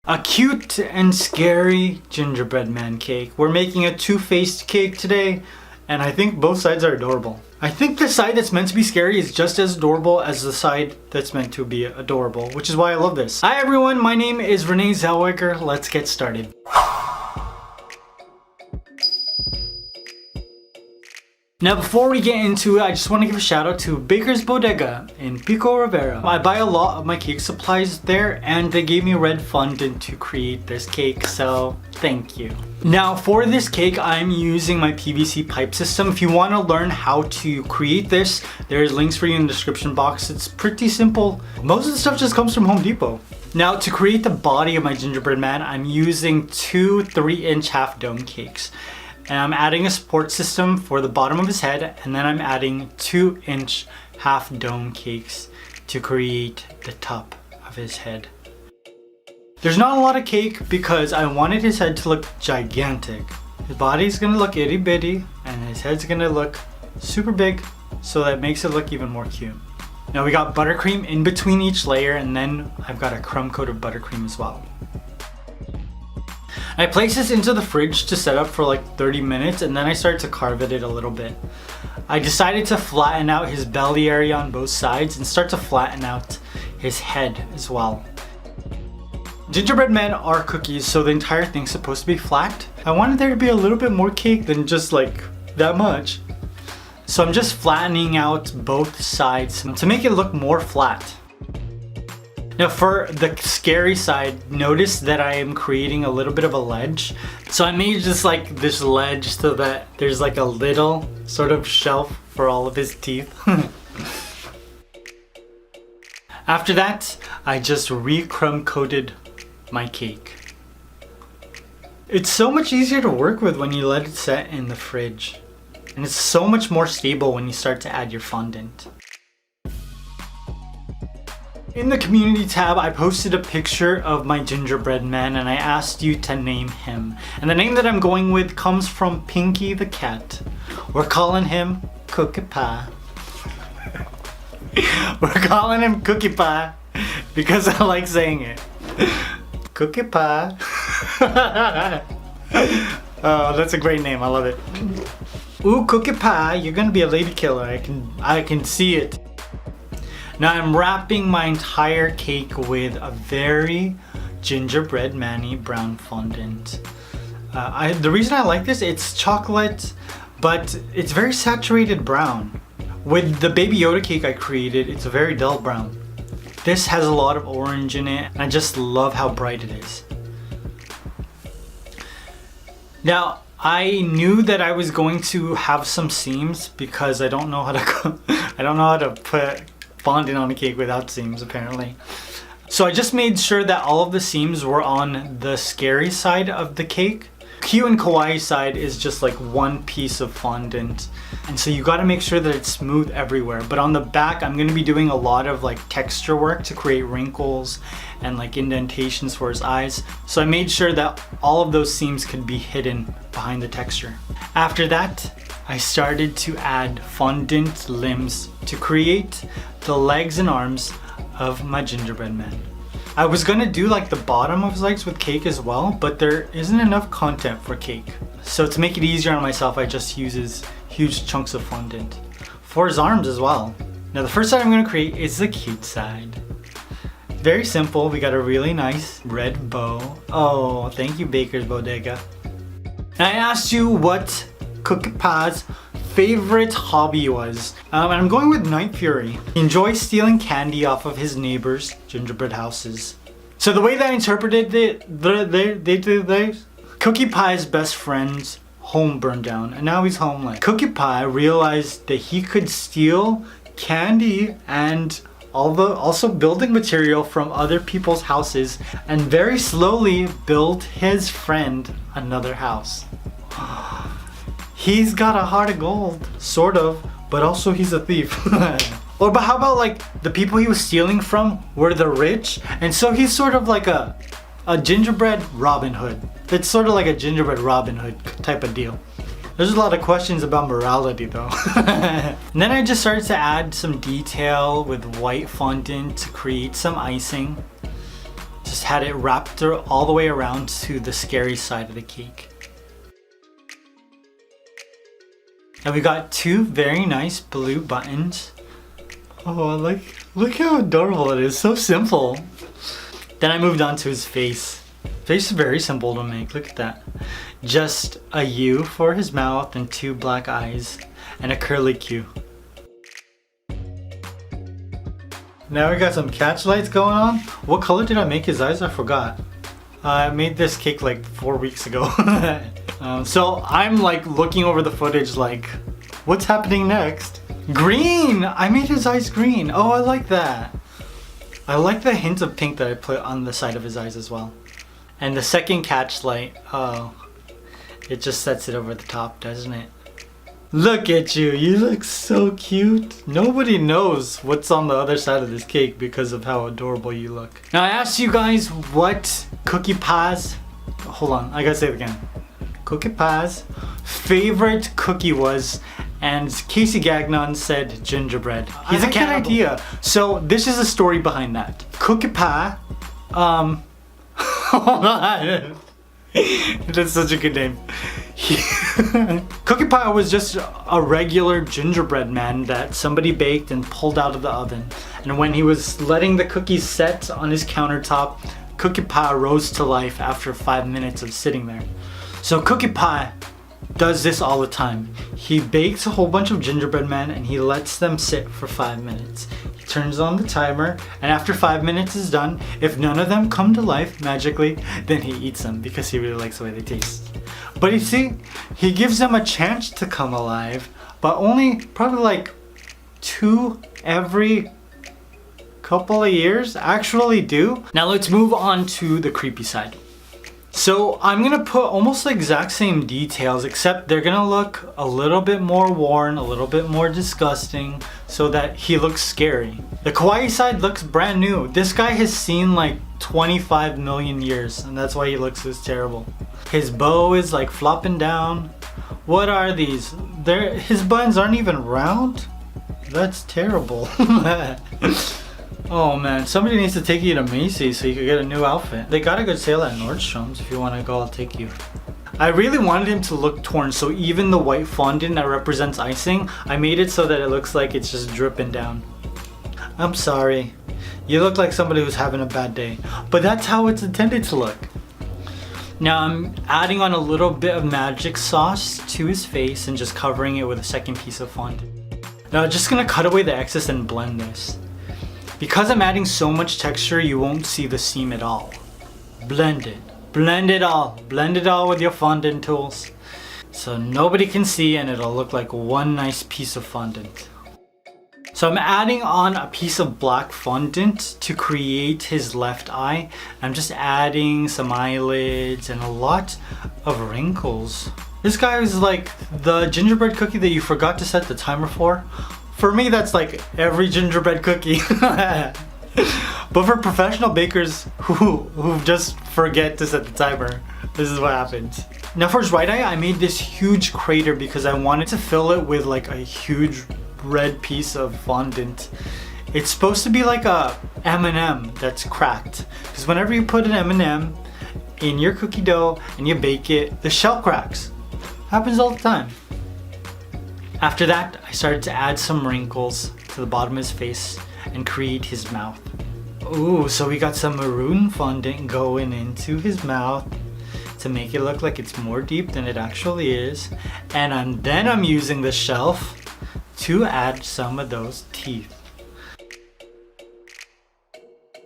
A cute and scary gingerbread man cake. We're making a two-faced cake today, and I think both sides are adorable. I think the side that's meant to be scary is just as adorable as the side that's meant to be adorable, which is why I love this. Hi everyone, my name is Renee Zellweger. Let's get started. Now before we get into it, I just want to give a shout out to Baker's Bodega in Pico Rivera. I buy a lot of my cake supplies there and they gave me red fondant to create this cake, so thank you. Now for this cake, I'm using my PVC pipe system. If you want to learn how to create this, there's links for you in the description box. It's pretty simple. Most of the stuff just comes from Home Depot. Now to create the body of my gingerbread man, I'm using two 3-inch half dome cakes. And I'm adding a support system for the bottom of his head, and then I'm adding 2-inch half dome cakes to create the top of his head. There's not a lot of cake because I wanted his head to look gigantic. His body's gonna look itty bitty and his head's gonna look super big, so that makes it look even more cute. Now we got buttercream in between each layer, and then I've got a crumb coat of buttercream as well. I place this into the fridge to set up for like 30 minutes, and then I start to carve at it a little bit. I decided to flatten out his belly area on both sides and start to flatten out his head as well. Gingerbread men are cookies, so the entire thing's supposed to be flat. I wanted there to be a little bit more cake than just like that much. So I'm just flattening out both sides to make it look more flat. Now for the scary side, notice that I am creating a little bit of a ledge. So I made just like this ledge so that there's like a little sort of shelf for all of his teeth. After that, I just re-crumb coated my cake. It's so much easier to work with when you let it set in the fridge. And it's so much more stable when you start to add your fondant. In the community tab, I posted a picture of my gingerbread man and I asked you to name him. And the name that I'm going with comes from Pinky the cat. We're calling him Cookie Pie. We're calling him Cookie Pie because I like saying it. Cookie Pie. Oh, that's a great name. I love it. Ooh, Cookie Pie, you're gonna be a lady killer. I can see it. Now I'm wrapping my entire cake with a very gingerbread man-y brown fondant. The reason I like this, it's chocolate, but it's very saturated brown. With the Baby Yoda cake I created, it's a very dull brown. This has a lot of orange in it, and I just love how bright it is. Now, I knew that I was going to have some seams because I don't know how to put fondant on a cake without seams apparently. So I just made sure that all of the seams were on the scary side of the cake. Cute and kawaii side is just like one piece of fondant. And so you gotta make sure that it's smooth everywhere. But on the back, I'm gonna be doing a lot of like texture work to create wrinkles and like indentations for his eyes. So I made sure that all of those seams could be hidden behind the texture. After that, I started to add fondant limbs to create the legs and arms of my gingerbread man. I was gonna do like the bottom of his legs with cake as well, but there isn't enough content for cake. So to make it easier on myself, I just use huge chunks of fondant. For his arms as well. Now the first side I'm gonna create is the cute side. Very simple, we got a really nice red bow. Oh, thank you Baker's Bodega. Now I asked you what Cookie Pie's favorite hobby was. And I'm going with Night Fury. He enjoys stealing candy off of his neighbors' gingerbread houses. So the way that I interpreted it, Cookie Pie's best friend's home burned down and now he's homeless. Cookie Pie realized that he could steal candy and also building material from other people's houses and very slowly build his friend another house. He's got a heart of gold, sort of, but also he's a thief. Or but how about like the people he was stealing from were the rich, and so he's sort of like a gingerbread Robin Hood. It's sort of like a gingerbread Robin Hood type of deal. There's a lot of questions about morality though. And then I just started to add some detail with white fondant to create some icing. Just had it wrapped all the way around to the scary side of the cake. And we got 2 very nice blue buttons. Oh, look how adorable it is. So simple. Then I moved on to his face. Face is very simple to make. Look at that. Just a U for his mouth and 2 black eyes and a curly Q. Now we got some catch lights going on. What color did I make his eyes? I forgot. I made this cake like 4 weeks ago. So I'm like looking over the footage like, what's happening next? Green! I made his eyes green. Oh, I like that. I like the hint of pink that I put on the side of his eyes as well. And the second catch light, oh, it just sets it over the top, doesn't it? Look at you, you look so cute. Nobody knows what's on the other side of this cake because of how adorable you look. Now I asked you guys what Cookie Pie's, hold on, I gotta say it again. Cookie Pie's favorite cookie was, and Casey Gagnon said gingerbread. He's a cannibal. Idea. So this is a story behind that. Cookie Pie, hold on. That's such a good name. Cookie Pie was just a regular gingerbread man that somebody baked and pulled out of the oven. And when he was letting the cookies set on his countertop, Cookie Pie rose to life after 5 minutes of sitting there. So Cookie Pie does this all the time. He bakes a whole bunch of gingerbread men and he lets them sit for 5 minutes. He turns on the timer, and after 5 minutes is done, if none of them come to life magically, then he eats them because he really likes the way they taste. But you see, he gives them a chance to come alive, but only probably like 2 every couple of years actually do. Now let's move on to the creepy side. So I'm gonna put almost the exact same details, except they're gonna look a little bit more worn, a little bit more disgusting, so that he looks scary. The kawaii side looks brand new. This guy has seen like 25 million years, and that's why he looks this terrible. His bow is like flopping down. What are these? His buns aren't even round? That's terrible. Oh man, somebody needs to take you to Macy's so you can get a new outfit. They got a good sale at Nordstrom's. If you want to go, I'll take you. I really wanted him to look torn, so even the white fondant that represents icing, I made it so that it looks like it's just dripping down. I'm sorry. You look like somebody who's having a bad day, but that's how it's intended to look. Now I'm adding on a little bit of magic sauce to his face and just covering it with a second piece of fondant. Now I'm just gonna cut away the excess and blend this. Because I'm adding so much texture, you won't see the seam at all. Blend it. Blend it all. Blend it all with your fondant tools. So nobody can see and it'll look like one nice piece of fondant. So I'm adding on a piece of black fondant to create his left eye. I'm just adding some eyelids and a lot of wrinkles. This guy is like the gingerbread cookie that you forgot to set the timer for. For me, that's like every gingerbread cookie. But for professional bakers who just forget to set the timer, this is what happens. Now for his right eye, I made this huge crater because I wanted to fill it with like a huge red piece of fondant. It's supposed to be like a M&M that's cracked. Because whenever you put an M&M in your cookie dough and you bake it, the shell cracks. Happens all the time. After that, I started to add some wrinkles to the bottom of his face and create his mouth. Ooh, so we got some maroon fondant going into his mouth to make it look like it's more deep than it actually is. And then I'm using the shelf to add some of those teeth.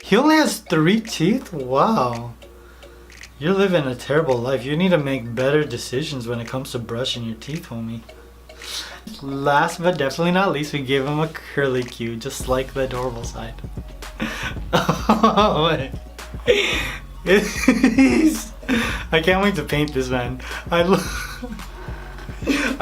He only has 3 teeth? Wow. You're living a terrible life. You need to make better decisions when it comes to brushing your teeth, homie. Last but definitely not least, we gave him a curly Q, just like the adorable side. Oh, I can't wait to paint this, man. I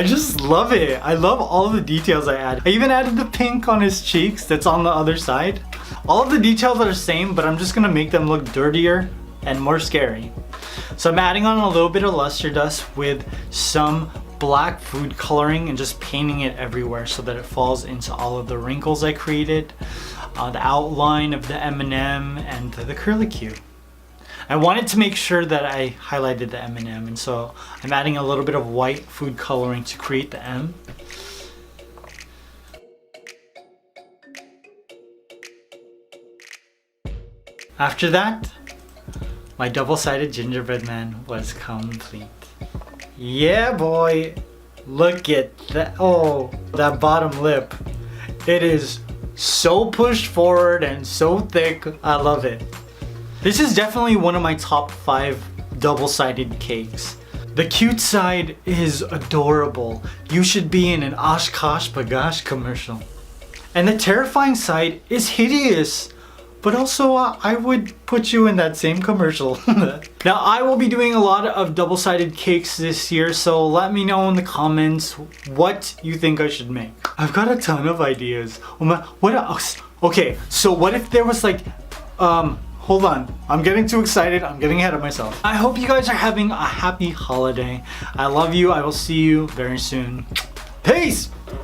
just love it. I love all the details I add. I even added the pink on his cheeks that's on the other side. All of the details are the same, but I'm just gonna make them look dirtier and more scary. So I'm adding on a little bit of luster dust with some black food coloring and just painting it everywhere so that it falls into all of the wrinkles I created, the outline of the M&M and the curly Q. I wanted to make sure that I highlighted the M&M, and so I'm adding a little bit of white food coloring to create the M. After that, my double-sided gingerbread man was complete. Yeah, boy! Look at that. Oh, that bottom lip. It is so pushed forward and so thick. I love it. This is definitely one of my top 5 double-sided cakes. The cute side is adorable. You should be in an Oshkosh B'gosh commercial. And the terrifying side is hideous. But also, I would put you in that same commercial. Now, I will be doing a lot of double-sided cakes this year, so let me know in the comments what you think I should make. I've got a ton of ideas. What else? Okay, so what if there was like, hold on. I'm getting too excited. I'm getting ahead of myself. I hope you guys are having a happy holiday. I love you. I will see you very soon. Peace!